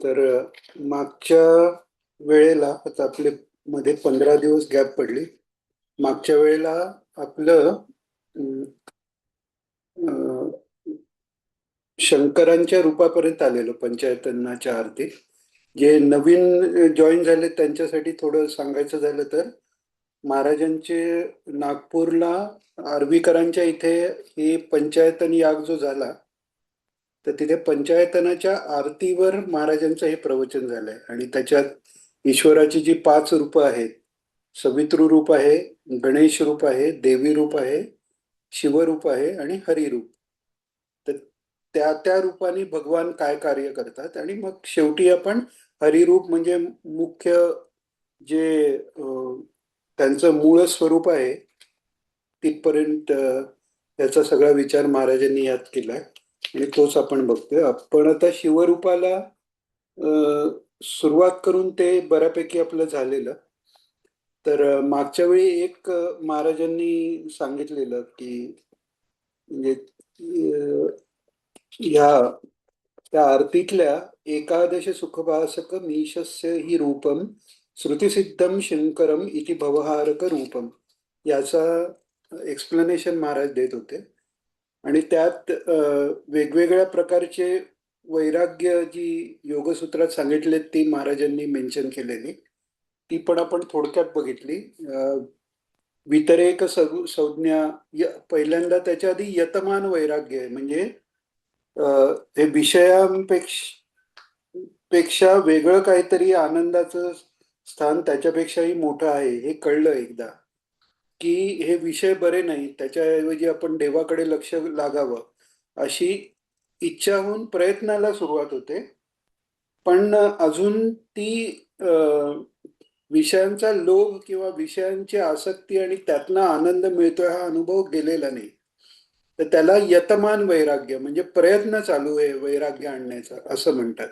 तर मागच्या वेळेला आता आपले मध्ये 15 दिवस गॅप पडली. मागच्या वेळेला आपलं अं, अं, शंकरांच्या रूपापर्यंत आलेलो पंचायतनाच्या आरती. जे नवीन जॉईन झाले त्यांच्यासाठी थोडं सांगायचं झालं तर महाराजांचे नागपूरला आर्वीकरांच्या इथे ही पंचायतन याग जो झाला, तर तिथे पंचायतनाच्या आरतीवर महाराजांचं हे प्रवचन झालंय. आणि त्याच्यात ईश्वराची जी 5 रूपं आहेत, सवितृ रूप आहे, गणेश रूप आहे, देवी रूप आहे, शिवरूप आहे आणि हरिरूप. तर त्या त्या रूपाने भगवान काय कार्य करतात आणि मग शेवटी आपण हरिरूप म्हणजे मुख्य जे त्यांचं मूळ स्वरूप आहे तिथपर्यंत त्याचा सगळा विचार महाराजांनी यात केलाय आणि तोच आपण बघतोय. आपण आता शिवरूपाला सुरुवात करून ते बऱ्यापैकी आपलं झालेलं. तर मागच्या वेळी एक महाराजांनी सांगितलेलं की म्हणजे ह्या त्या आरतीतल्या एकादश सुखभासक मीशस्य हि रूपम श्रुतिसिद्धम शंकरम इति भवहारक रूपम, याचा एक्सप्लेनेशन महाराज देत होते. आणि त्यात वेगवेगळ्या प्रकारचे वैराग्य जी योगसूत्रात सांगितले ती महाराजांनी मेन्शन केलेली, ती पण आपण थोडक्यात बघितली. वितरेक संज्ञा, पहिल्यांदा त्याच्या आधी यतमान वैराग्य आहे, म्हणजे ते विषयांपेक्षा पेक्षा वेगळं काहीतरी आनंदाचं स्थान त्याच्यापेक्षाही मोठं आहे हे कळलं एकदा, की हे विषय बरे नाही, त्याच्याऐवजी आपण देवाकडे लक्ष लागावं अशी इच्छा होऊन प्रयत्नाला सुरुवात होते. पण अजून ती विषयांचा लोभ किंवा विषयांची आसक्ती आणि त्यातनं आनंद मिळतोय हा अनुभव गेलेला नाही. तर त्याला यतमान वैराग्य म्हणजे प्रयत्न चालू आहे वैराग्य आणण्याचा असं म्हणतात.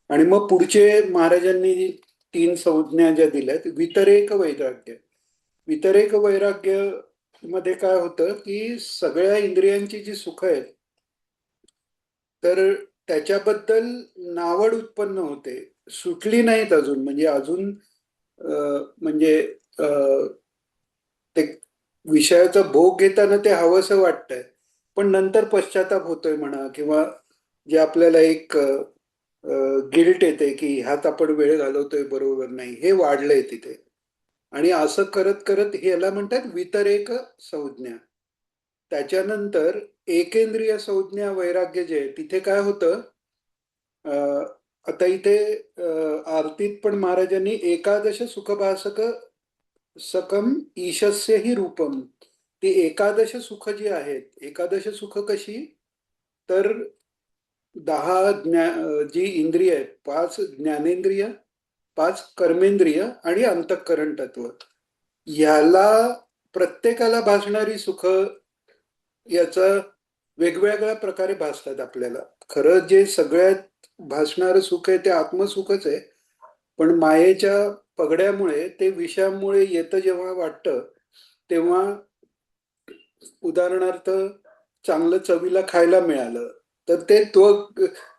आणि मग पुढचे महाराजांनी 3 संज्ञा ज्या दिल्यात, वितरेक वैराग्य. वितरेक वैराग्य मध्ये काय होतं की सगळ्या इंद्रियांची जी सुख आहेत, तर त्याच्याबद्दल नावड उत्पन्न होते, सुटली नाहीत अजून. म्हणजे अजून म्हणजे ते विषयाचा भोग घेताना ते हवंसं वाटतंय, पण नंतर पश्चाताप होतोय म्हणा, किंवा जे आपल्याला एक गिल्ट येते की ह्यात आपण वेळ घालवतोय बरोबर नाही, हे वाढलंय तिथे. आणि असं करत करत ह्याला म्हणतात वितरेक संज्ञा. त्याच्यानंतर एकेंद्रिय संज्ञा वैराग्य जे आहे, तिथे काय होतं, आता इथे आरतीत पण महाराजांनी एकादश सुखभासक सकम ईशस्य हि रूपम, ती एकादश सुख जी आहेत, एकादश सुख कशी, तर 10 जी इंद्रिय आहेत, 5 ज्ञानेंद्रिय, 5 कर्मेंद्रिय आणि अंतःकरण तत्व, ह्याला प्रत्येकाला भासणारी सुख याचा वेगवेगळ्या प्रकारे भासतात आपल्याला. खरं जे सगळ्यात भासणारं सुख आहे ते आत्मसुखच आहे, पण मायेच्या पगड्यामुळे ते विषयामुळे येतं जेव्हा वाटतं, तेव्हा उदाहरणार्थ चांगलं चवीला खायला मिळालं, तर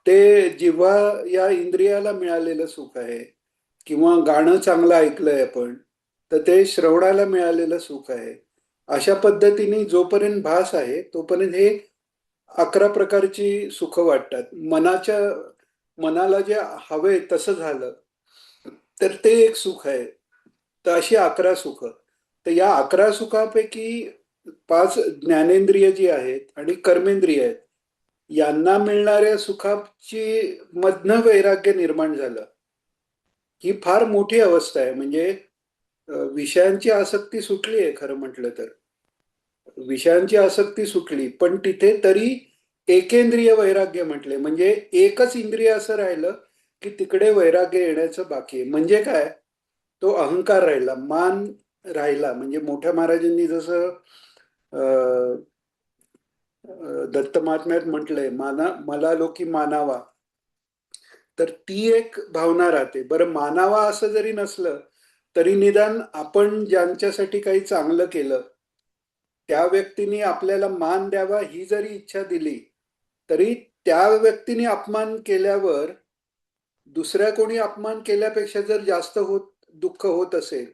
ते जिव्हा या इंद्रियाला मिळालेलं सुख आहे. किंवा गाणं चांगलं ऐकलंय आपण, तर ते श्रवणाला मिळालेलं सुख आहे. अशा पद्धतीने जोपर्यंत भास आहे तोपर्यंत हे 11 प्रकारची सुख वाटतात. मनाला जे हवंय तसं झालं तर ते एक सुख आहे. तर अशी 11 सुख. तर या 11 सुखापैकी 5 ज्ञानेंद्रिय जी आहेत आणि कर्मेंद्रिय आहेत, यांना मिळणाऱ्या सुखाची मधनं वैराग्य निर्माण झालं, ही फार मोठी अवस्था आहे. म्हणजे विषयांची आसक्ती सुटली आहे खरं म्हटलं तर, विषयांची आसक्ती सुटली, पण तिथे तरी एकेंद्रिय वैराग्य म्हटले, म्हणजे एकच इंद्रिय असं राहिलं की तिकडे वैराग्य येण्याचं बाकी आहे. म्हणजे काय, तो अहंकार राहिला, मान राहिला. म्हणजे मोठ्या महाराजांनी जसं दत्त महात्म्यात म्हटलंय, मला लोकी मानावा, तर ती एक भावना राहते. बरं, मानावा असं जरी नसलं तरी निदान आपण ज्यांच्यासाठी काही चांगलं केलं त्या व्यक्तीने आपल्याला मान द्यावा ही जरी इच्छा दिली, तरी त्या व्यक्तीने अपमान केल्यावर दुसऱ्या कोणी अपमान केल्यापेक्षा जर जास्त दुःख होत असेल,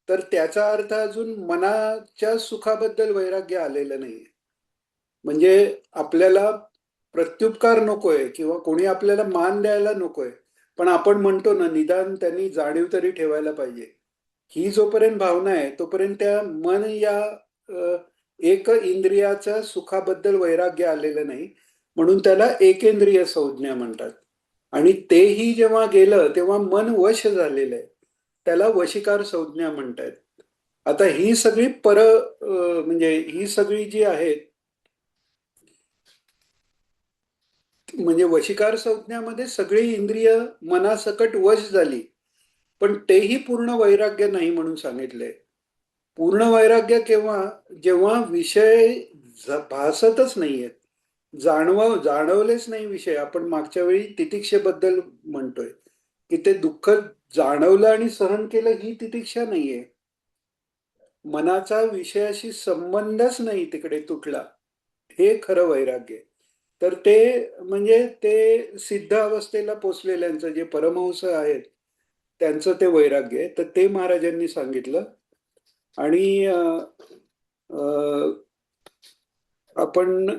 तर त्याचा अर्थ अजून मनाच्या सुखाबद्दल वैराग्य आलेलं नाही. म्हणजे आपल्याला प्रत्युपकार नकोय किंवा कोणी आपल्याला मान द्यायला नकोय, पण आपण म्हणतो ना, निदान त्यांनी जाणीव तरी ठेवायला पाहिजे. ही जोपर्यंत भावना आहे तोपर्यंत त्या मन या अ, एक इंद्रियाच्या सुखाबद्दल वैराग्य आलेलं नाही, म्हणून त्याला एकेंद्रिय संज्ञा म्हणतात. आणि तेही जेव्हा गेलं तेव्हा मन वश झालेलं आहे, त्याला वशीकार संज्ञा म्हणतात. आता ही सगळी म्हणजे ही सगळी जी आहेत, म्हणजे वशीकार संज्ञामध्ये सगळी इंद्रिय मनासकट वश झाली, पण तेही पूर्ण वैराग्य नाही म्हणून सांगितलंय. पूर्ण वैराग्य केव्हा, जेव्हा विषय भासतच नाहीयेत, जाणवलेच नाही विषय. आपण मागच्या वेळी तितिक्षेबद्दल म्हणतोय की ते दुःख जाणवलं आणि सहन केलं, ही तितिक्षा नाहीये. मनाचा विषयाशी संबंधच नाही तिकडे तुटला, हे खरं वैराग्य. तर ते म्हणजे ते सिद्ध अवस्थेला पोचलेल्यांचं जे परमहंस आहेत, त्यांचं ते वैराग्य आहे. तर ते महाराजांनी सांगितलं. आणि आपण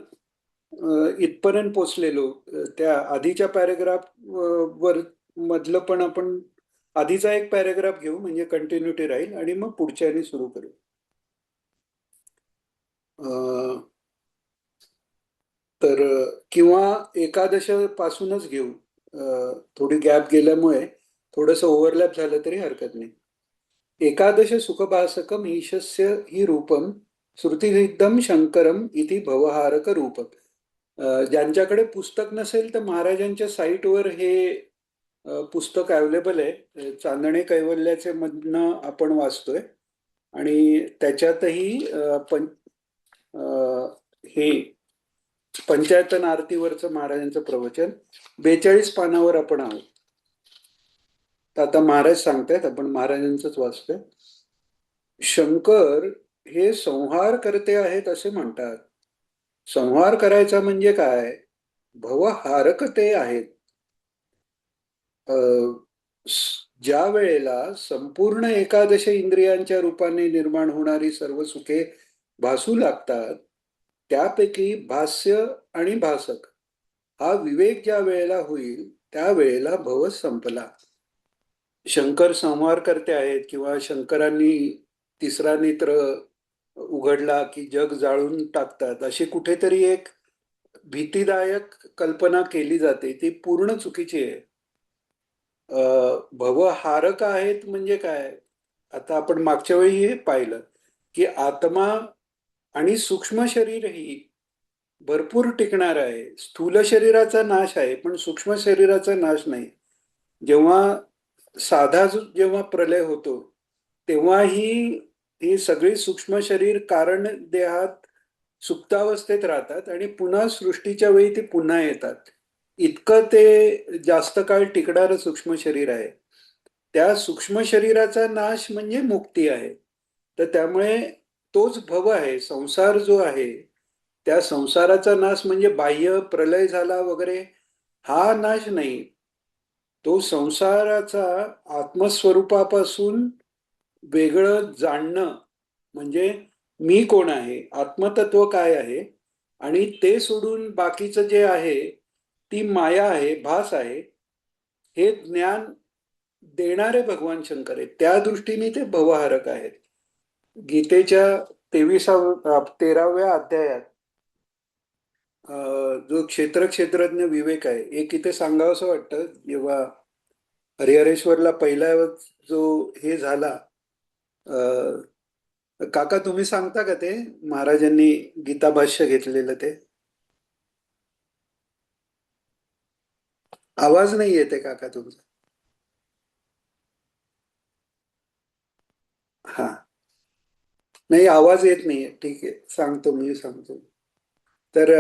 इथपर्यंत पोचलेलो. त्या आधीच्या पॅरेग्राफ वर मधलं पण आपण आधीचा एक पॅरेग्राफ घेऊ, म्हणजे कंटिन्युटी राहील, आणि मग पुढच्याने सुरू करू. तर किंवा एकादश पासूनच घेऊ. थोडी गॅप गेल्यामुळे थोडंसं ओव्हरलॅप झालं तरी हरकत नाही. एकादश सुखभासकम ईशस्य हि रूपम श्रुतिसिद्धम शंकरम इति भवहारक रूपम. ज्यांच्याकडे पुस्तक नसेल तर महाराजांच्या साईटवर हे पुस्तक अवेलेबल आहे. चांदणे कैवल्याचे मधनं आपण वाचतोय, आणि त्याच्यातही हे पंचायतन आरतीवरचं महाराजांचं प्रवचन 42 पानावर आपण आहोत. तर आता महाराज सांगतायत, आपण महाराजांचंच वाचतोय. शंकर हे संहार करते आहेत असे म्हणतात. संहार करायचा म्हणजे काय? भवहारक ते आहेत. ज्या वेळेला संपूर्ण एकादश इंद्रियांच्या रूपाने निर्माण होणारी सर्व सुखे भासू लागतात, त्यापैकी भास्य आणि भासक हा विवेक ज्या वेळेला होईल त्या वेळेला भव संपला. शंकर संहार करते आहेत, किंवा शंकरांनी तिसरा नेत्र उघडला की जग जाळून टाकतात, अशी कुठेतरी एक भीतीदायक कल्पना केली जाते. ती पूर्ण चुकीची आहे. भवहारक आहेत म्हणजे काय? आता आपण मागच्या वेळी हे पाहिलं की आत्मा आणि सूक्ष्म शरीरही भरपूर टिकणार आहे. स्थूल शरीराचा नाश आहे पण सूक्ष्म शरीराचा नाश नाही. जेव्हा जेव्हा प्रलय होतो तेव्हाही ही सगळी सूक्ष्म शरीर कारण देहात सुप्तावस्थेत राहतात आणि पुन्हा सृष्टीच्या वेळी ती पुन्हा येतात. इतकं ते जास्त काळ टिकणारं सूक्ष्म शरीर आहे. त्या सूक्ष्म शरीराचा नाश म्हणजे मुक्ती आहे. तर त्यामुळे तोच भव आहे. संसार जो आहे त्या संसाराचा नाश म्हणजे बाह्य प्रलय झाला वगैरे हा नाश नाही. तो संसाराचा आत्मस्वरूपापासून वेगळं जाणणं, म्हणजे मी कोण आहे, आत्मतत्व काय आहे, आणि ते सोडून बाकीचं जे आहे ती माया आहे, भास आहे, हे ज्ञान देणारे भगवान शंकर आहेत. त्या दृष्टीने ते भवहारक आहेत. गीतेच्या 13व्या अध्यायात जो क्षेत्रज्ञ विवेक आहे, एक इथे सांगावं असं वाटतं. जेव्हा हरिहरेश्वरला पहिला जो हे झाला, काका तुम्ही सांगता का ते महाराजांनी गीता भाष्य घेतलेलं ते? आवाज नाही येते काका तुमचा. हा, नाही आवाज येत नाहीये. ठीक आहे, सांगतो, मी सांगतो. तर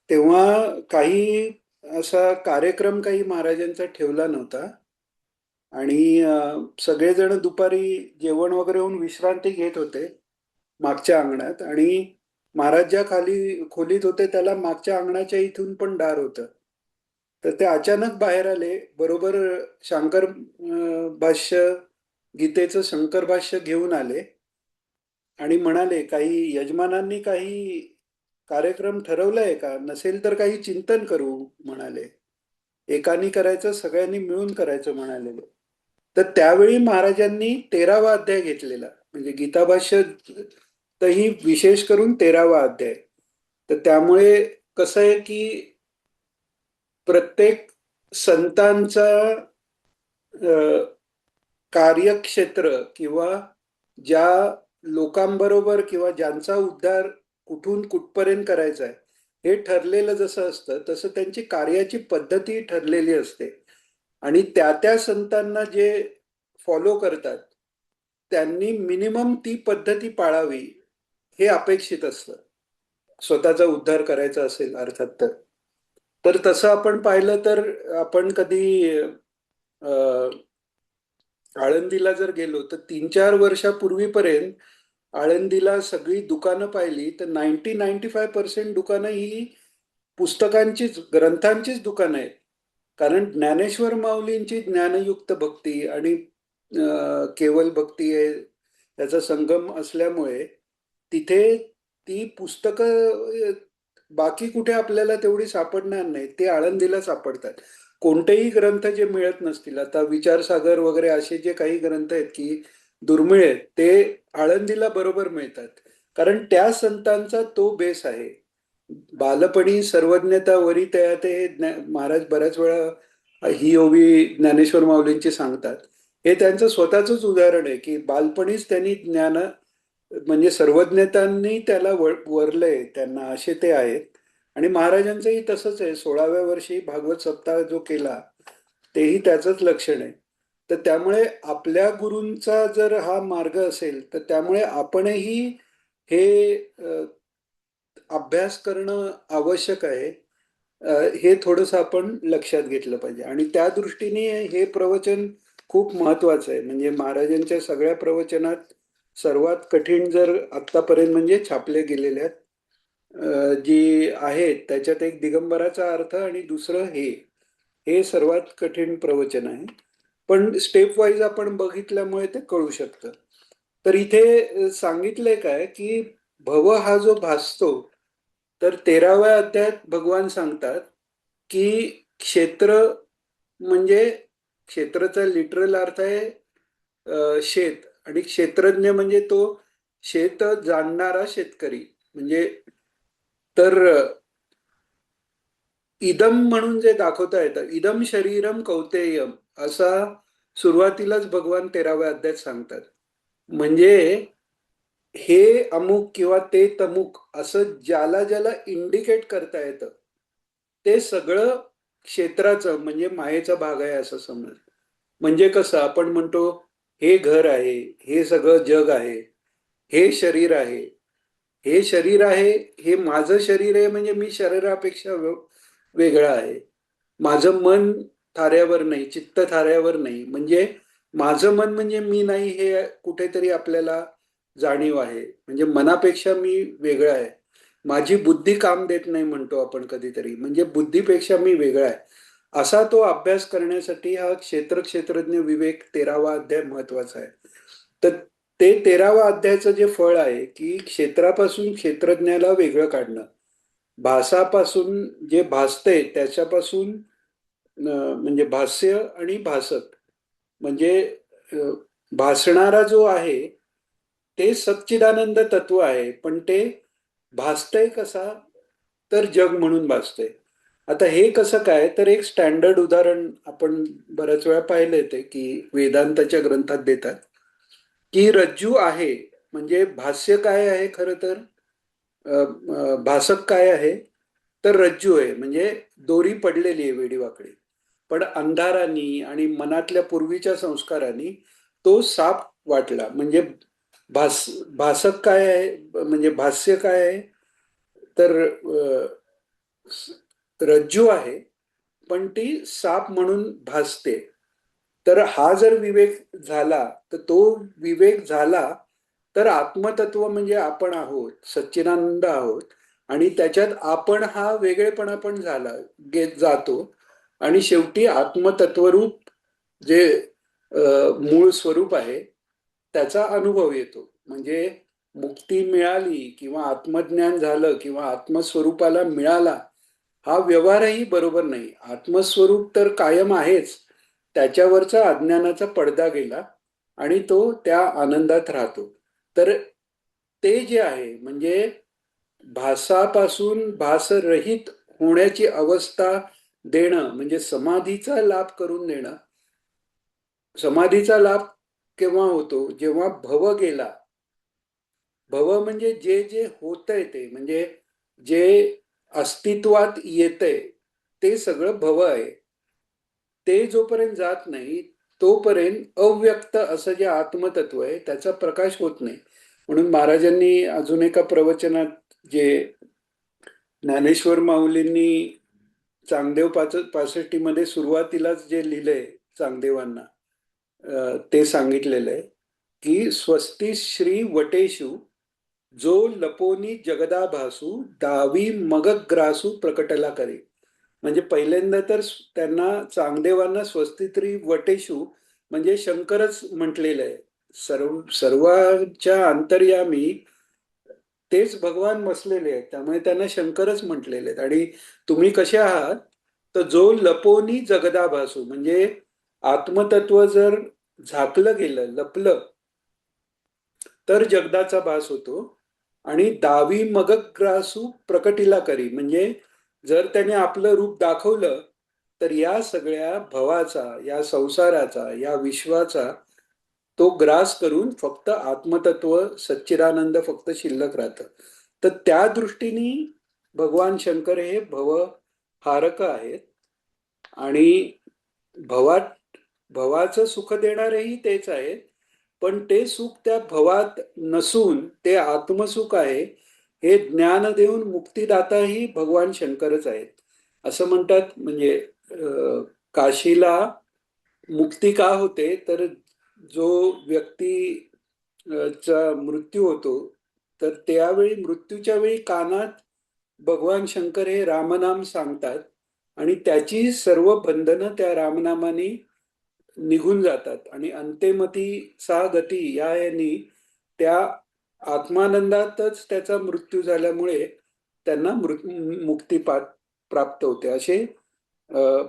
तेव्हा काही असा कार्यक्रम काही महाराजांचा ठेवला नव्हता, आणि सगळेजण दुपारी जेवण वगैरे होऊन विश्रांती घेत होते मागच्या अंगणात, आणि महाराज ज्या खाली खोलीत होते त्याला मागच्या अंगणाच्या इथून पण दार होतं. तर ते अचानक बाहेर आले, बरोबर शंकर भाष्य, गीतेचं शंकर भाष्य घेऊन आले आणि म्हणाले, काही यजमानांनी काही कार्यक्रम ठरवलाय का? नसेल तर काही चिंतन करू म्हणाले. एकानी करायचं, सगळ्यांनी मिळून करायचं म्हणाले. तर त्यावेळी महाराजांनी 13वा अध्याय घेतलेला, म्हणजे गीताभाष्य तही विशेष करून 13वा अध्याय. तर त्यामुळे कसं आहे की प्रत्येक संतांचा कार्यक्षेत्र किंवा ज्या लोकांबरोबर किंवा ज्यांचा उद्धार कुठून कुठपर्यंत करायचा आहे हे ठरलेलं जसं असतं, तसं त्यांची कार्याची पद्धती ठरलेली असते. आणि त्या त्या संतांना जे फॉलो करतात त्यांनी मिनिमम ती पद्धती पाळावी हे अपेक्षित असतं, स्वतःचा उद्धार करायचा असेल अर्थात. तर तसं आपण पाहिलं तर आपण कधी आळंदीला जर गेलो तर 3-4 वर्षापूर्वीपर्यंत आळंदीला सगळी दुकानं पाहिली तर 90-95% दुकानं ही पुस्तकांचीच, ग्रंथांचीच दुकानं आहेत. कारण ज्ञानेश्वर माऊलींची ज्ञानयुक्त भक्ती आणि केवल भक्ती आहे त्याचा संगम असल्यामुळे तिथे ती पुस्तकं बाकी कुठे आपल्याला तेवढी सापडणार नाही, ते आळंदीला सापडतात. कोणतेही ग्रंथ जे मिळत नसतील, आता विचारसागर वगैरे असे जे काही ग्रंथ आहेत की दुर्मिळ आहेत, ते आळंदीला बरोबर मिळतात. कारण त्या संतांचा तो बेस आहे. बालपणी सर्वज्ञता वरी तया ते महाराज बऱ्याच वेळा ही ओवी ज्ञानेश्वर माऊलींची सांगतात. हे त्यांचं स्वतःच उदाहरण आहे की बालपणीच त्यांनी ज्ञान म्हणजे सर्वज्ञतांनी त्याला वरलंय त्यांना, असे ते आहेत. आणि महाराजांचंही तसंच आहे, 16व्या वर्षी भागवत सप्ताह जो केला तेही त्याचंच लक्षण आहे. तर त्यामुळे आपल्या गुरूंचा जर हा मार्ग असेल तर त्यामुळे आपणही हे अभ्यास करणं आवश्यक आहे. हे थोडंसं आपण लक्षात घेतलं पाहिजे आणि त्या दृष्टीने हे प्रवचन खूप महत्वाचं आहे. म्हणजे महाराजांच्या सगळ्या प्रवचनात सर्वात कठीण जर आत्तापर्यंत म्हणजे छापले गेलेल्या जी आहेत त्याच्यात एक दिगंबराचा अर्थ आणि दुसरं हे सर्वात कठीण प्रवचन आहे. पण स्टेप वाईज आपण बघितल्यामुळे ते कळू शकतं. तर इथे सांगितलंय काय की भव हा जो भासतो, तर 13व्या अध्यायात भगवान सांगतात की क्षेत्र म्हणजे, क्षेत्राचा लिटरल अर्थ आहे शेत, आणि क्षेत्रज्ञ म्हणजे तो शेत जाणणारा शेतकरी. म्हणजे तर इदम म्हणून जे दाखवता येतं, इदम शरीरम कौतेयम, असा सुरुवातीलाच भगवान 13व्या अध्यायात सांगतात. म्हणजे हे अमुक किंवा ते तमुक असं ज्याला ज्याला इंडिकेट करता येतं ते सगळं क्षेत्राचं म्हणजे मायेचा भाग आहे असं समज. म्हणजे कसं आपण म्हणतो हे घर आहे, हे सगळं जग आहे, हे शरीर आहे, हे शरीर आहे, हे माझं शरीर आहे म्हणजे मी शरीरापेक्षा वेगळा आहे. माझं मन थाऱ्यावर नाही, चित्त थाऱ्यावर नाही, म्हणजे माझं मन म्हणजे मी नाही हे कुठेतरी आपल्याला जाणीव आहे. म्हणजे मनापेक्षा मी वेगळा आहे. माझी बुद्धी काम देत नाही म्हणतो आपण कधीतरी, म्हणजे बुद्धीपेक्षा मी वेगळा आहे. असा तो अभ्यास करण्यासाठी हा क्षेत्रज्ञ विवेक 13वा अध्याय महत्वाचा आहे. तर ते 13वा अध्यायाचं जे फळ आहे की क्षेत्रापासून क्षेत्रज्ञाला वेगळं काढणं, भासापासून जे भासते त्याच्यापासून म्हणजे भास्य आणि भासक, म्हणजे भासणारा जो आहे ते सच्चिदानंद तत्व आहे, पण ते भासतंय कसा, तर जग म्हणून भासतंय. आता हे कसं काय, तर एक स्टँडर्ड उदाहरण आपण बऱ्याच वेळा पाहिलं ते की वेदांताच्या ग्रंथात देतात की रज्जू आहे, म्हणजे भाष्य काय आहे खरं तर, भासक काय आहे, तर रज्जू आहे, म्हणजे दोरी पडलेली आहे वेडीवाकडी. पण अंधारानी आणि मनातल्या पूर्वीच्या संस्कारांनी तो साप वाटला. म्हणजे भासक काय आहे, म्हणजे भाष्य काय आहे, तर रज्जू आहे पण ती साप म्हणून भासते. तर हा जर विवेक झाला, तर तो विवेक झाला तर आत्मतत्व म्हणजे आपण आहोत, सच्चिदानंद आहोत, आणि त्याच्यात आपण हा वेगळेपणा पण झाला जातो. आणि शेवटी आत्मतत्वरूप जे मूळ स्वरूप आहे त्याचा अनुभव येतो. म्हणजे मुक्ती मिळाली किंवा आत्मज्ञान झालं किंवा आत्मस्वरूपाला मिळाला हा व्यवहारही बरोबर नाही. आत्मस्वरूप तर कायम आहेच, त्याच्यावरचा अज्ञानाचा पडदा गेला आणि तो त्या आनंदात राहतो. तर ते जे आहे म्हणजे भासापासून भासरहित होण्याची अवस्था देणं म्हणजे समाधीचा लाभ करून देणं. समाधीचा लाभ केव्हा होतो? जेव्हा भव गेला. भव म्हणजे जे जे होतंय ते म्हणजे जे अस्तित्वात येतंय ते सगळं भव आहे. ते जोपर्यंत जात नाही तोपर्यंत अव्यक्त असं जे आत्मतत्व आहे त्याचा प्रकाश होत नाही. म्हणून महाराजांनी अजून एका प्रवचनात जे ज्ञानेश्वर माऊलींनी चांगदेव 65 मध्ये सुरुवातीलाच जे लिहिलंय चांगदेवांना ते सांगितलेलं आहे की स्वस्ती श्री वटेशु जो लपोनी जगदाभासू दावी मगग्रासू प्रकटला करे. म्हणजे पहिल्यांदा तर त्यांना चांगदेवांना स्वस्तित्री वटेशू म्हणजे शंकरच म्हटलेलं आहे. सर्वांच्या अंतर्यामी तेच भगवान बसलेले आहेत, त्यामुळे त्यांना शंकरच म्हटलेले आहेत. आणि तुम्ही कसे आहात तर जो लपोनी जगदाभासू म्हणजे आत्मतत्व जर झाकलं गेलं लपलं तर जगदाचा भास होतो. आणि दावी मगग्रासू प्रकटिला करी म्हणजे जर त्याने आपलं रूप दाखवलं तर या सगळ्या भवाचा, या संसाराचा, या विश्वाचा तो ग्रास करून फक्त आत्मतत्व सच्चिदानंद फक्त शिल्लक राहतं. तर त्या दृष्टीने भगवान शंकर हे भवहारक आहेत. आणि भवात भवाचं सुख देणारेही तेच आहेत, पण ते सुख त्या भवात नसून ते आत्मसुख आहे. हे ज्ञान देऊन मुक्तिदाताही भगवान शंकरच आहेत असं म्हणतात. म्हणजे काशीला मुक्ती का होते तर जो व्यक्ती चा मृत्यू होतो तर त्यावेळी मृत्यूच्या वेळी कानात भगवान शंकर हे रामनाम सांगतात आणि त्याची सर्व बंधनं त्या रामनामाने निघून जातात आणि अंतेमती सा गती या यांनी त्या आत्मानंदातच त्याचा मृत्यू झाल्यामुळे त्यांना मुक्ती प्राप्त होते. असे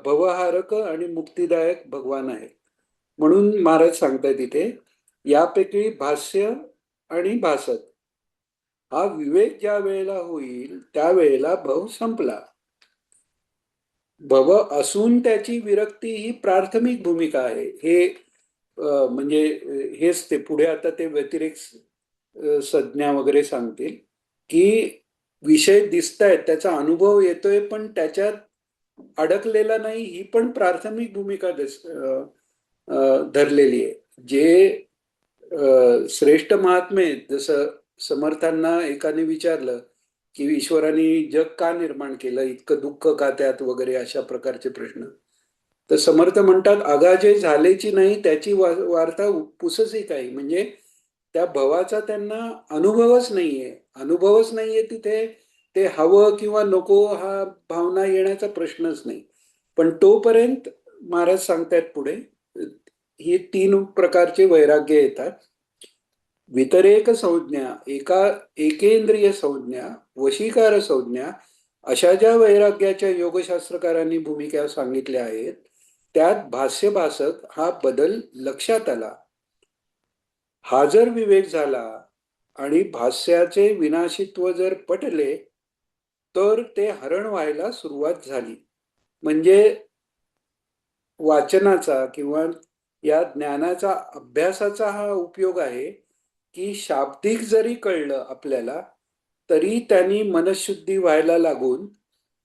भवहारक आणि मुक्तिदायक भगवान आहे. म्हणून महाराज सांगतायत इथे यापैकी भाष्य आणि भासत हा विवेक ज्या वेळेला होईल त्यावेळेला भव संपला. भव असून त्याची विरक्ती ही प्राथमिक भूमिका आहे. हे म्हणजे हेच ते पुढे आता ते व्यतिरेक संज्ञा वगैरे सांगतील की विषय दिसत आहेत, त्याचा अनुभव येतोय पण त्याच्यात अडकलेला नाही, ही पण प्राथमिक भूमिका धरलेली आहे. जे श्रेष्ठ महात्मे जसं समर्थांना एकाने विचारलं की ईश्वराने जग का निर्माण केलं, इतकं दुःख का त्यात वगैरे अशा प्रकारचे प्रश्न. तर समर्थ म्हणतात अगाजे झालेची नाही त्याची वार्ता पुससी काही. म्हणजे त्या भवाचा त्यांना अनुभवच नाहीये. अनुभवच नाहीये तिथे ते हवं किंवा नको हा भावना येण्याचा प्रश्नच नाही. पण तोपर्यंत महाराज सांगतायत पुढे ही 3 प्रकारचे वैराग्य येतात. वितरेक संज्ञा, एकेंद्रिय संज्ञा, वशीकार संज्ञा अशा ज्या वैराग्याच्या योगशास्त्रकारांनी भूमिका सांगितल्या आहेत त्यात भाष्यभासक हा बदल लक्षात आला. हा जर विवेक झाला आणि भाष्याचे विनाशित्व जर पटले तर ते हरण व्हायला सुरुवात झाली. म्हणजे वाचनाचा किंवा या ज्ञानाचा अभ्यासाचा हा उपयोग आहे की शाब्दिक जरी कळलं आपल्याला तरी त्यांनी मनशुद्धी व्हायला लागून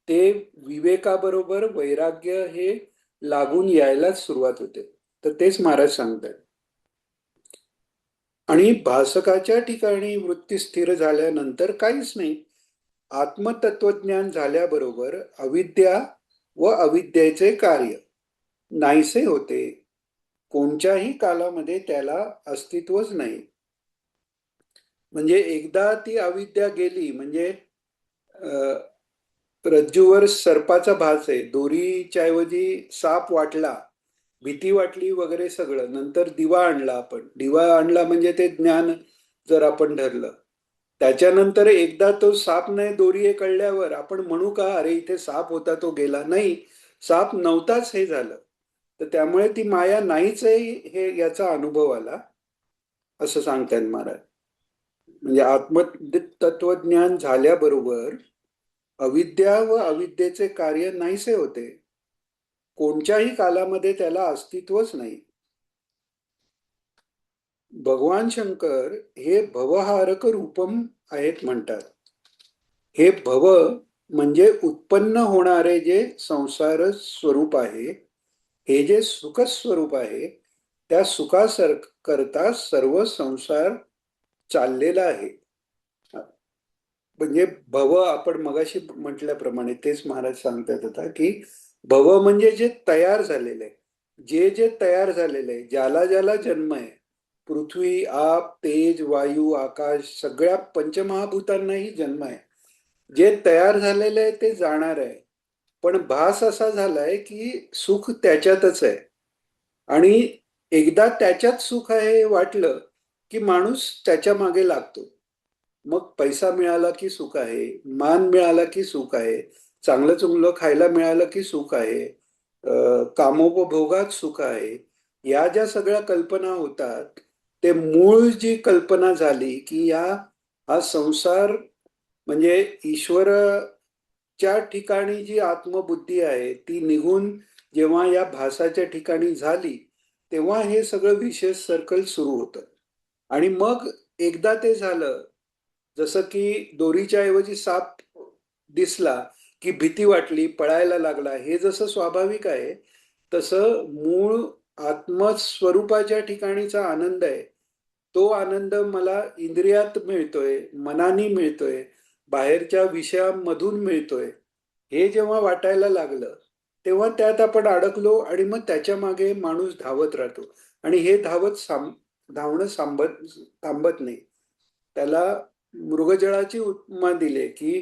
ते विवेकाबरोबर वैराग्य हे लागून यायलाच सुरुवात होते. तर तेच महाराज सांगतात. आणि भासकाच्या ठिकाणी वृत्ती स्थिर झाल्यानंतर काहीच नाही. आत्मतत्वज्ञान झाल्याबरोबर अविद्या व अविद्येचे कार्य नाहीसे होते. कोणत्याही कालामध्ये त्याला अस्तित्वच नाही. म्हणजे एकदा ती अविद्या गेली म्हणजे रज्जूवर सर्पाचा भास आहे, दोरीच्या ऐवजी साप वाटला, भीती वाटली वगैरे सगळं. नंतर दिवा आणला, आपण दिवा आणला म्हणजे ते ज्ञान जर आपण धरलं, त्याच्यानंतर एकदा तो साप नाही दोरी आहे कळल्यावर आपण म्हणू का अरे इथे साप होता तो गेला? नाही, साप नव्हताच हे झालं. तर त्यामुळे ती माया नाहीच आहे हे याचा अनुभव आला, असं सांगतायत महाराज. म्हणजे आत्मतत्वज्ञान झाल्याबरोबर अविद्या व अविद्येचे कार्य नाहीसे होते. कोणत्याही कालामध्ये त्याला अस्तित्वच नाही. भगवान शंकर हे भवहारक रूपम आहेत म्हणतात. हे भव म्हणजे उत्पन्न होणारे जे संसार स्वरूप आहे, हे जे सुख स्वरूप आहे, त्या करता सर्व संसार चाललेला आहे. म्हणजे भव आपण मगाशी म्हटल्याप्रमाणे तेच महाराज सांगतात आता की भव म्हणजे जे तयार झालेलं आहे, जे जे तयार झालेलं आहे, ज्याला ज्याला जन्म आहे, पृथ्वी आप तेज वायू आकाश सगळ्या पंचमहाभूतांनाही जन्म आहे. जे तयार झालेलं आहे ते जाणार आहे. पण भास असा झालाय की सुख त्याच्यातच आहे. आणि एकदा त्याच्यात सुख आहे हे वाटलं की माणूस त्याच्या मागे लागतो. मग पैसा मिळाला की सुख आहे, मान मिळाला की सुख आहे, चांगलं चुंगलं खायला मिळालं की सुख आहे, कामोपभोगात सुख आहे. या ज्या सगळ्या कल्पना होतात, ते मूळ जी कल्पना झाली की हा संसार म्हणजे ईश्वराच्या ठिकाणी जी आत्मबुद्धी आहे ती निघून जेव्हा या भासाच्या ठिकाणी झाली, तेव्हा हे सगळं विशेष सर्कल सुरू होतं. आणि मग एकदा ते झालं, जसं की दोरीच्या ऐवजी साप दिसला की भीती वाटली, पळायला लागला, हे जसं स्वाभाविक आहे, तसं मूळ आत्मस्वरूपाच्या ठिकाणीचा आनंद आहे, तो आनंद मला इंद्रियात मिळतोय, मनानी मिळतोय, बाहेरच्या विषयामधून मिळतोय, हे जेव्हा वाटायला लागलं, तेव्हा त्यात आपण अडकलो आणि मग त्याच्या मागे माणूस धावत राहतो. आणि हे धावणं थांबत नाही. त्याला मृगजळाची उपमा दिली की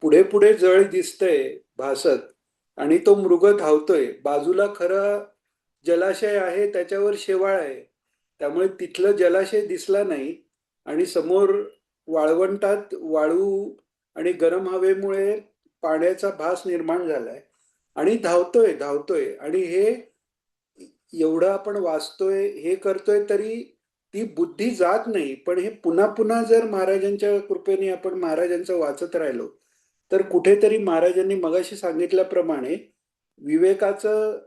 पुढे पुढे जळ दिसतंय भासत आणि तो मृग धावतोय, बाजूला खरा जलाशय आहे, त्याच्यावर शेवाळ आहे, त्यामुळे तिथलं जलाशय दिसला नाही. आणि समोर वाळवंटात वाळू आणि गरम हवेमुळे पाण्याचा भास निर्माण झालाय आणि धावतोय धावतोय. आणि हे एवढं आपण वाचतोय हे करतोय तरी ती बुद्धी जात नाही. पण हे पुन्हा पुन्हा जर महाराजांच्या कृपेने आपण महाराजांचं वाचत राहिलो, तर कुठेतरी महाराजांनी मगाशी सांगितल्याप्रमाणे विवेकाचं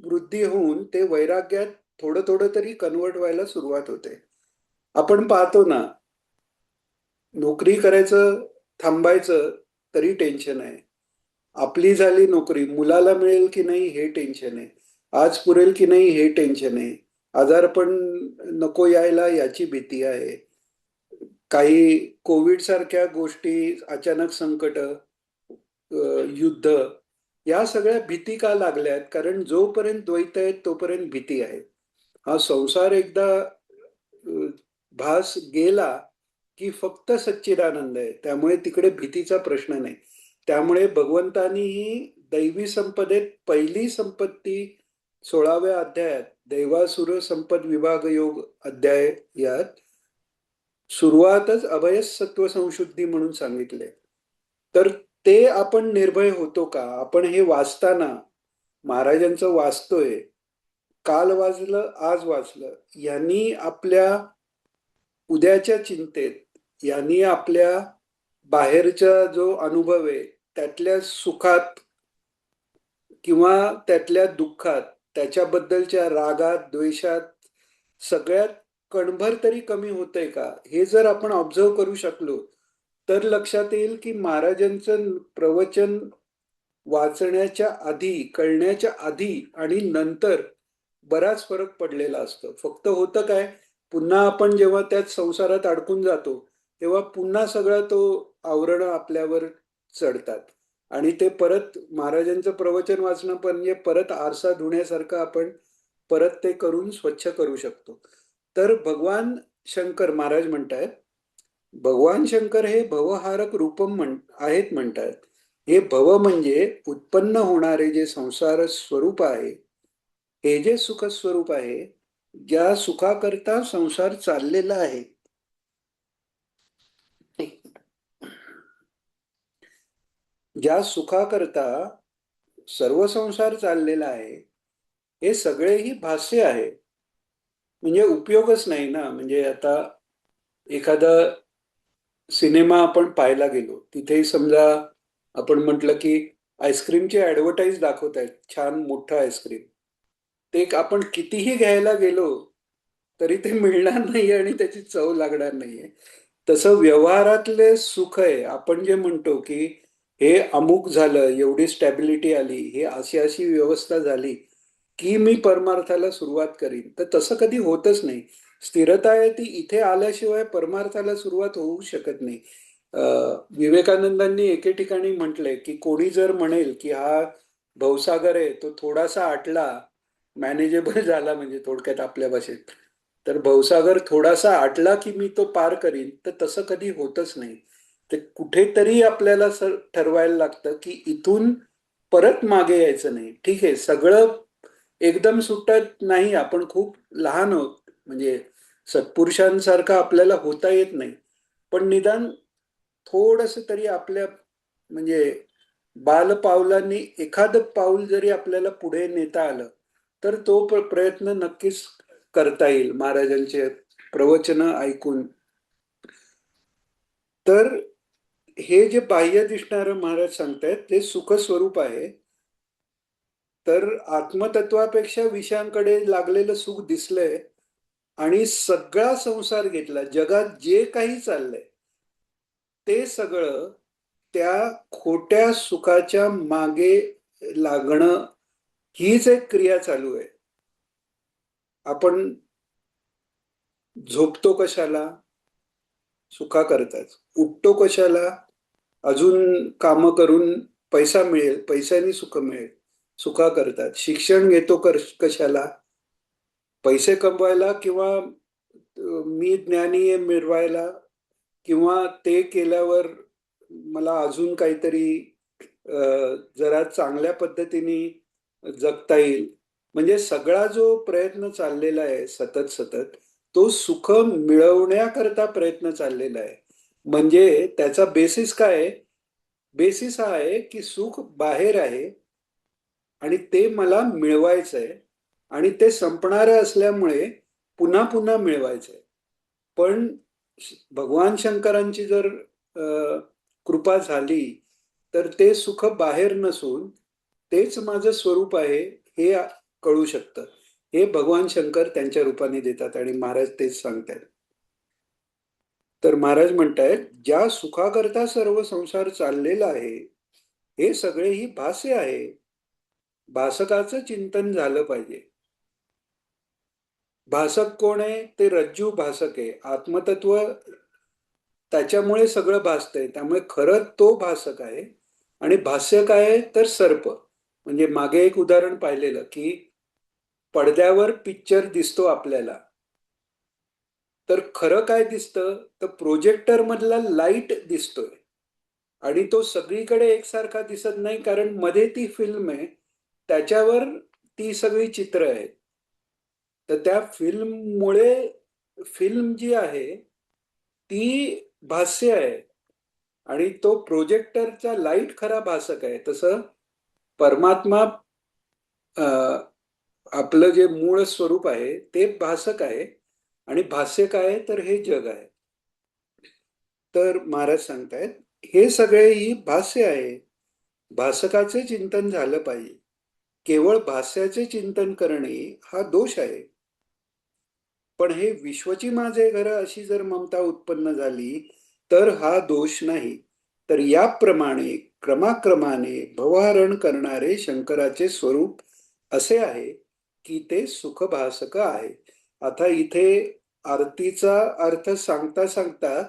वृद्धी होऊन ते वैराग्यात थोडं थोडं तरी कन्वर्ट व्हायला सुरुवात होते. आपण पाहतो ना, नोकरी करायचं थांबायचं तरी टेन्शन आहे. आपली झाली नोकरी, मुलाला मिळेल की नाही हे टेन्शन आहे, आज पुरेल की नाही हे टेन्शन आहे, आजारपण नको यायला याची भीती आहे, काही कोविड सारख्या गोष्टी, अचानक संकट, युद्ध, या सगळ्या भीती का लागल्यात? कारण जोपर्यंत द्वैत आहे तोपर्यंत भीती आहे. हा संसार एकदा भास गेला की फक्त सच्चिदानंद आहे, त्यामुळे तिकडे भीतीचा प्रश्न नाही. त्यामुळे भगवंतानीही दैवी संपदेत पहिली संपत्ती 16व्या अध्यायात दैवासुर संपद विभाग योग अध्याय यात सुरुवातच अभयस सत्व संशुद्धी म्हणून सांगितले. तर ते आपण निर्भय होतो का? आपण हे वाचताना महाराजांचं वाचतोय, काल वाचलं आज वाचलं, यांनी आपल्या उद्याच्या चिंतेत, यांनी आपल्या बाहेरचा जो अनुभव आहे त्यातल्या सुखात किंवा त्यातल्या दुःखात, त्याच्याबद्दलच्या रागात द्वेषात, सगळ्यात कणभर तरी कमी होतंय का, हे जर आपण ऑब्झर्व करू शकलो तर लक्षात येईल की महाराजांचं प्रवचन वाचण्याच्या आधी, कळण्याच्या आधी आणि नंतर बराच फरक पडलेला असतो. फक्त होतं काय, पुन्हा आपण जेव्हा त्याच संसारात अडकून जातो तेव्हा पुन्हा सगळं तो आवरण आपल्यावर चढतात आणि ते परत महाराजांचं प्रवचन वाचणं म्हणजे परत आरसा धुण्यासारखं आपण परत ते करून स्वच्छ करू शकतो. तर भगवान शंकर महाराज म्हणतायत, भगवान शंकर हे भवहारक रूपम आहेत म्हणतात. हे भव म्हणजे उत्पन्न होणारे जे संसार स्वरूप आहे, हे जे सुख स्वरूप आहे, ज्या सुखाकरता संसार चाललेला आहे, ज्या सुखाकरता सर्व संसार चाललेला आहे, हे सगळेही भाष्य आहे. म्हणजे उपयोगच नाही ना. म्हणजे आता एखादा सिनेमा आपण पाहायला गेलो, तिथेही समजा आपण म्हटलं की आईस्क्रीमची ऍडव्हर्टाईज दाखवत आहेत, छान मोठं आईस्क्रीम. ते आपण कितीही घ्यायला गेलो तरी ते मिळणार नाही आणि त्याची चव लागणार नाहीये. तसं व्यवहारातले सुख आहे. आपण जे म्हणतो की हे अमुक झालं, एवढी स्टॅबिलिटी आली, हे अशी अशी व्यवस्था झाली की मी परमार्थाला सुरुवात करीन, तर तसं कधी होतच नाही. स्थिरता आहे ती इथे आल्याशिवाय परमार्थाला सुरुवात होऊ शकत नाही. विवेकानंदांनी एके ठिकाणी म्हटलंय की कोणी जर म्हणेल की हा भवसागर आहे, तो थोडासा आटला, मॅनेजेबल झाला, म्हणजे थोडक्यात आपल्या भाषेत, तर भवसागर थोडासा आटला की मी तो पार करीन, तर तसं कधी होतच नाही. ते कुठेतरी आपल्याला ठरवायला लागतं की इथून परत मागे यायचं नाही. ठीक आहे, सगळं एकदम सुटत नाही, आपण खूप लहान आहोत, म्हणजे सत्पुरुषांसारखं आपल्याला होता येत नाही, पण निदान थोडस तरी आपल्या म्हणजे बाल पावलांनी एखादं पाऊल जरी आपल्याला पुढे नेता आलं तर तो प्रयत्न नक्कीच करता येईल महाराजांचे प्रवचन ऐकून. तर हे जे बाह्य दिसणारं महाराज सांगतायत ते सुख स्वरूप आहे. तर आत्मतत्वापेक्षा विषयांकडे लागलेलं सुख दिसलंय आणि सगळा संसार घेतला, जगात जे काही चाललंय ते सगळं त्या खोट्या सुखाच्या मागे लागणं, हीच एक क्रिया चालू आहे. आपण झोपतो कशाला? सुखा करताच. उठतो कशाला? अजून काम करून पैसा मिळेल, पैशाने सुख मिळेल, सुखा करतात. शिक्षण घेतो कशाला? पैसे कमवायला किंवा मी ज्ञानी आहे मिळवायला, किंवा ते केल्यावर मला अजून काहीतरी जरा चांगल्या पद्धतीने जगता येईल. म्हणजे सगळा जो प्रयत्न चाललेला आहे सतत सतत, तो सुख मिळवण्याकरता प्रयत्न चाललेला आहे. म्हणजे त्याचा बेसिस काय आहे? बेसिस हा आहे की सुख बाहेर आहे आणि ते मला मिळवायचं आहे आणि ते संपणारं असल्यामुळे पुन्हा पुन्हा मिळवायचं आहे. पण भगवान शंकरांची जर कृपा झाली तर ते सुख बाहेर नसून तेच माझं स्वरूप आहे हे कळू शकतं. हे भगवान शंकर त्यांच्या रूपाने देतात आणि महाराज तेच सांगतात. तर महाराज म्हणतायत ज्या सुखाकरता सर्व संसार चाललेला आहे, हे सगळे ही भास्य आहे. भासकाचं चिंतन झालं पाहिजे. भासक कोण आहे? ते रज्जू भासक आहे. आत्मतत्व त्याच्यामुळे सगळं भासतंय, त्यामुळे खरं तो भासक आहे. आणि भाष्य काय आहे? तर सर्प. म्हणजे मागे एक उदाहरण पाहिलेलं की पडद्यावर पिक्चर दिसतो आपल्याला, तर खरं काय दिसतं? तर प्रोजेक्टर मधला लाईट दिसतोय आणि तो सगळीकडे एकसारखा दिसत नाही, कारण मध्ये ती फिल्म आहे, त्याच्यावर ती सगळी चित्र आहेत. तर त्या फिल्ममुळे फिल्म जी आहे ती भास्य आहे आणि तो प्रोजेक्टरचा लाईट खरा भासक आहे. तसं परमात्मा आपलं जे मूळ स्वरूप आहे ते भासक आहे आणि भाष्य काय आहे? तर हे जग आहे. तर महाराज सांगतायत हे सगळे ही भाष्य आहे. भासकाचे चिंतन झालं पाहिजे. केवळ भाष्याचे चिंतन करणे हा दोष आहे. पण हे विश्वची माझे घर अशी जर ममता उत्पन्न झाली तर हा दोष नाही. तर याप्रमाणे क्रमाक्रमाने भवहरण करणारे शंकराचे स्वरूप असे आहे की ते सुखभासक आहे. आता इथे आरतीचा अर्थ सांगता सांगता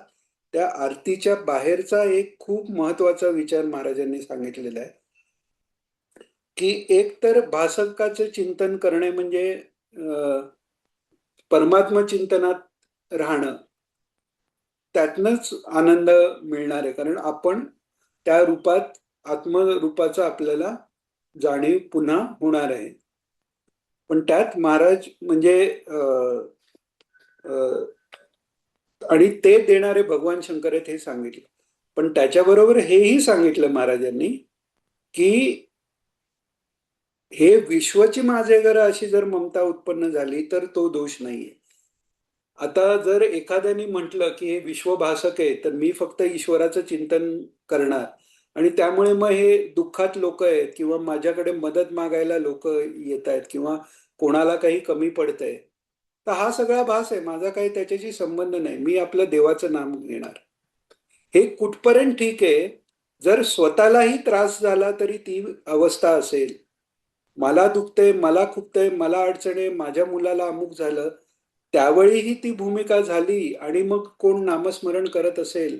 त्या आरतीच्या बाहेरचा एक खूप महत्वाचा विचार महाराजांनी सांगितलेला आहे की एक तर भासकाचे चिंतन करणे म्हणजे परमात्मा चिंतनात राहणं, त्यातनच आनंद मिळणार आहे, कारण आपण त्या रूपात आत्मरूपाचा आपल्याला जाणीव पुन्हा होणार आहे. पण त्यात महाराज म्हणजे अ, आणि ते देणारे भगवान शंकर आहेत हे सांगितलं. पण त्याच्याबरोबर हेही सांगितलं महाराजांनी की हे विश्वची माझे घर अशी जर ममता उत्पन्न झाली तर तो दोष नाहीये. आता जर एखाद्याने म्हटलं की हे विश्वभासक आहे तर मी फक्त ईश्वराचं चिंतन करणार आणि त्यामुळे मग हे दुःखात लोक आहेत किंवा माझ्याकडे मदत मागायला लोक येत आहेत किंवा कोणाला काही कमी पडतंय, तर हा सगळा भास आहे, माझा काही त्याच्याशी संबंध नाही, मी आपलं देवाचं नाम घेणार. हे कुठपर्यंत ठीक आहे जर स्वतःलाही त्रास झाला तरी ती अवस्था असेल. मला दुखतंय, मला खुपतंय, मला अडचण आहे, माझ्या मुलाला अमुक झालं, त्यावेळीही ती भूमिका झाली आणि मग कोण नामस्मरण करत असेल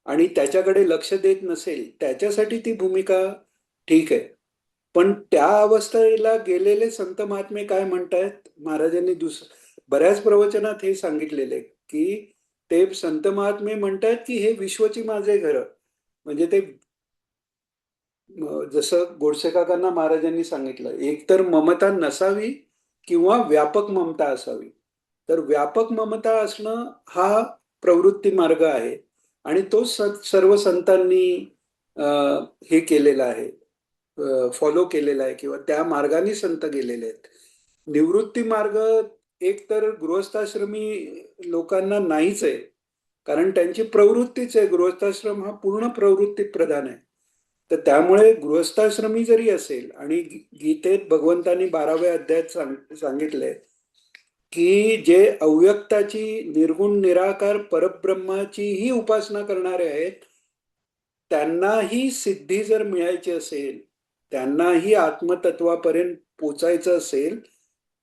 आणि त्याच्याकडे लक्ष देत नसेल, त्याच्यासाठी ती भूमिका ठीक आहे. पण त्या अवस्थेला गेलेले संत महात्मे काय म्हणतायत, महाराजांनी बऱ्याच प्रवचनात हे सांगितलेले की ते संत महात्मे म्हणतायत की हे विश्वची माझे घर. म्हणजे ते जसं गोडसे काकांना महाराजांनी सांगितलं, एक तर ममता नसावी किंवा व्यापक ममता असावी. तर व्यापक ममता असणं हा प्रवृत्ती मार्ग आहे आणि तो सर्व संतांनी अ, हे केलेला आहे, फॉलो केलेला आहे किंवा त्या मार्गाने संत गेलेले आहेत. निवृत्ती मार्ग एक तर गृहस्थाश्रमी लोकांना नाहीच आहे, कारण त्यांची प्रवृत्तीच आहे, गृहस्थाश्रम हा पूर्ण प्रवृत्ती प्रधान आहे. तर त्यामुळे गृहस्थाश्रमी जरी असेल आणि गीतेत भगवंतांनी 12व्या अध्यायात सांगितलंय की जे अव्यक्ताची निर्गुण निराकार परब्रह्माची ही उपासना करणारे आहेत, त्यांनाही सिद्धी जर मिळायची असेल, त्यांनाही आत्मतत्वापर्यंत पोचायचं असेल,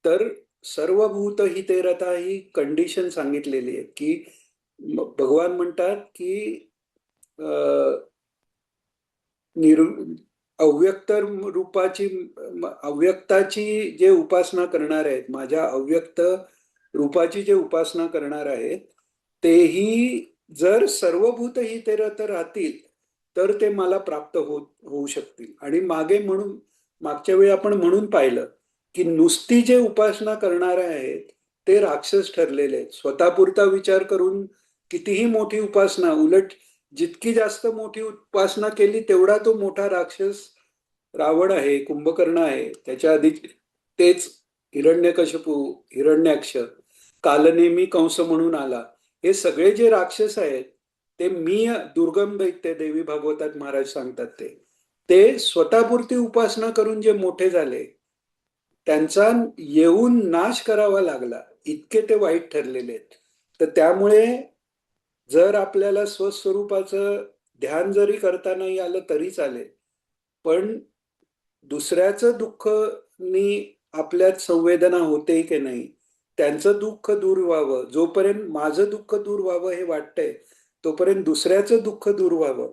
तर सर्वभूत हिते रता ही कंडिशन सांगितलेली आहे की भगवान म्हणतात की निर अव्यक्त रूपाची अव्यक्ताची जे उपासना करणार आहेत, माझ्या अव्यक्त रूपाची जे उपासना करणार आहेत, तेही जर सर्वभूत हिते रत राहतील तर ते मला प्राप्त होऊ शकतील. आणि मागे म्हणून मागच्या वेळी आपण म्हणून पाहिलं की नुसती जे उपासना करणारे आहेत ते राक्षस ठरलेले आहेत. स्वतःपुरता विचार करून कितीही मोठी उपासना, उलट जितकी जास्त मोठी उपासना केली तेवढा तो मोठा राक्षस रावण आहे, कुंभकर्ण आहे, त्याच्या आधी तेच हिरण्यकशिपू, हिरण्याक्ष, कालनेमी कंस म्हणून आला, हे सगळे जे राक्षस आहेत ते मी दुर्गम दैत्य, देवी भागवतात महाराज सांगतात ते स्वतःपुरती उपासना करून जे मोठे झाले त्यांचा येऊन नाश करावा लागला, इतके ते वाईट ठरलेले आहेत. तर त्यामुळे जर आपल्याला स्वस्वरूपाचं ध्यान जरी करता नाही आलं तरी चालेल, पण दुसऱ्याचं दुःख नी आपल्यात संवेदना होते की नाही, त्यांचं दुःख दूर व्हावं, जोपर्यंत माझं दुःख दूर व्हावं हे वाटतंय तोपर्यंत दुसऱ्याचं दुःख दूर व्हावं